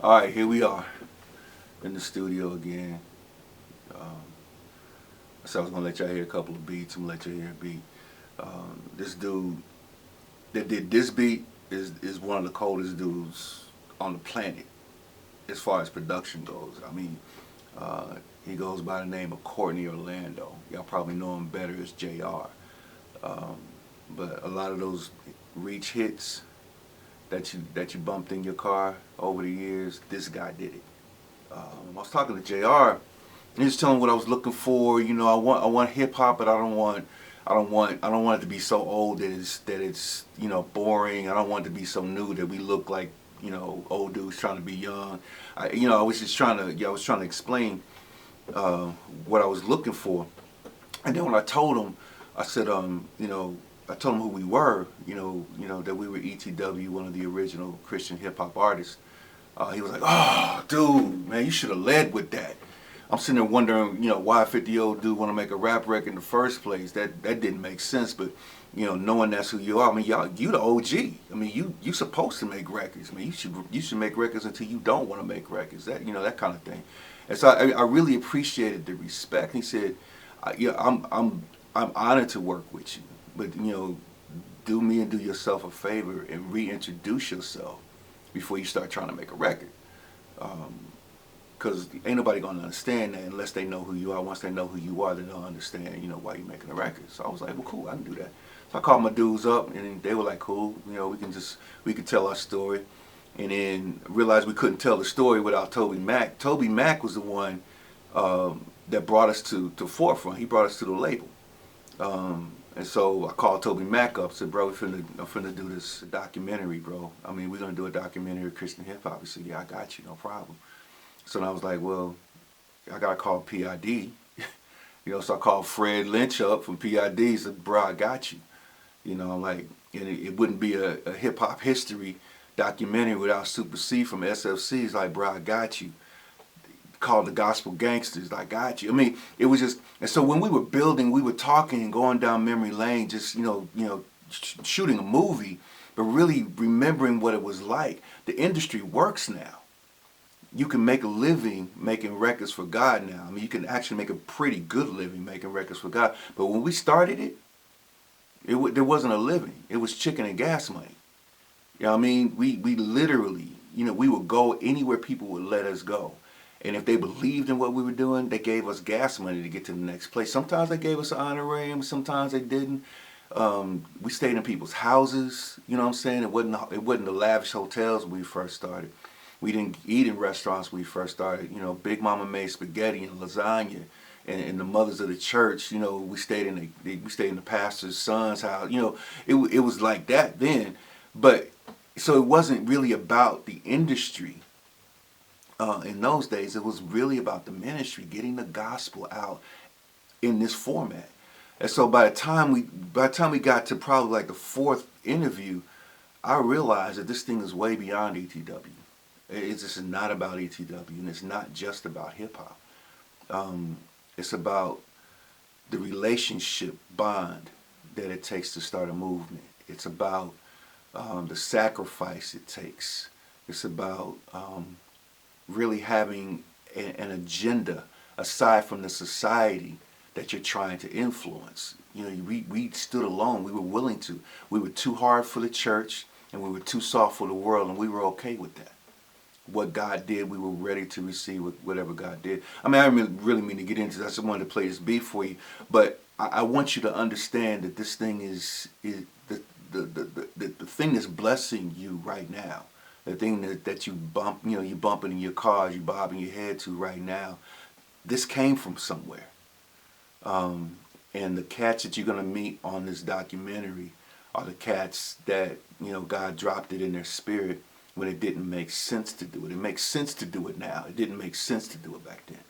All right, here we are in the studio again. Um, I said I was gonna let y'all hear a couple of beats. I'm gonna let y'all hear a beat. This dude that did this beat is one of the coldest dudes on the planet as far as production goes. I mean, uh, he goes by the name of Courtney Orlando. Y'all probably know him better as JR. Um, but a lot of those reach hits that you bumped in your car over the years, this guy did it. I was talking to JR, and he was telling me what I was looking for. You know, I want hip hop, but I don't want it to be so old that it's boring. I don't want it to be so new that we look like old dudes trying to be young. I was just trying to I was trying to explain what I was looking for, and then when I told him, I said I told him who we were, that we were ETW, one of the original Christian hip hop artists. He was like, "Oh, dude, man, you should have led with that." I'm sitting there wondering, why a 50-year-old dude want to make a rap record in the first place. That didn't make sense. But knowing that's who you are, I mean, you the OG. I mean, you supposed to make records. I mean, you should make records until you don't want to make records. That kind of thing. And so I really appreciated the respect. He said, "Yeah, I'm honored to work with you, but do me and do yourself a favor and reintroduce yourself before you start trying to make a record. Because ain't nobody going to understand that unless they know who you are. Once they know who you are, then they'll understand, why you're making a record." So I was like, well, cool, I can do that. So I called my dudes up, and they were like, cool, we can tell our story. And then realized we couldn't tell the story without Toby Mac. Toby Mac was the one that brought us to Forefront. He brought us to the label. And so I called Toby Mac up, said, "Bro, I'm finna do this documentary, bro. I mean, we're gonna do a documentary of Christian hip hop." He said, "Yeah, I got you, no problem." So then I was like, well, I gotta call PID. So I called Fred Lynch up from PID. He said, "Bro, I got you." I'm like, and it wouldn't be a hip hop history documentary without Super C from SFC. He's like, "Bro, I got you." Called the Gospel Gangsters, "I got you." I mean, it was just, and so when we were building, we were talking and going down memory lane, just shooting a movie, but really remembering what it was like. The industry works now. You can make a living making records for God now. I mean, you can actually make a pretty good living making records for God. But when we started there wasn't a living. It was chicken and gas money. I mean? We literally, we would go anywhere people would let us go. And if they believed in what we were doing, they gave us gas money to get to the next place. Sometimes they gave us an honorarium, sometimes they didn't. We stayed in people's houses, you know what I'm saying? It wasn't the lavish hotels when we first started. We didn't eat in restaurants when we first started. Big Mama made spaghetti and lasagna, and the mothers of the church. We stayed in the pastor's son's house. It was like that then, but so it wasn't really about the industry. In those days, it was really about the ministry, getting the gospel out in this format. And so by the time we got to probably like the fourth interview, I realized that this thing is way beyond ETW. It's just not about ETW, and it's not just about hip hop. It's about the relationship bond that it takes to start a movement. It's about the sacrifice it takes. It's about really having an agenda aside from the society that you're trying to influence. We stood alone. We were willing to. We were too hard for the church, and we were too soft for the world, and we were okay with that. What God did, we were ready to receive whatever God did. I mean, I really mean to get into that. I just wanted to play this beat for you, but I want you to understand that this thing is the thing that's blessing you right now. The thing that you bump, you bumping in your cars, you bobbing your head to right now, this came from somewhere. And the cats that you're gonna meet on this documentary are the cats that God dropped it in their spirit when it didn't make sense to do it. It makes sense to do it now. It didn't make sense to do it back then.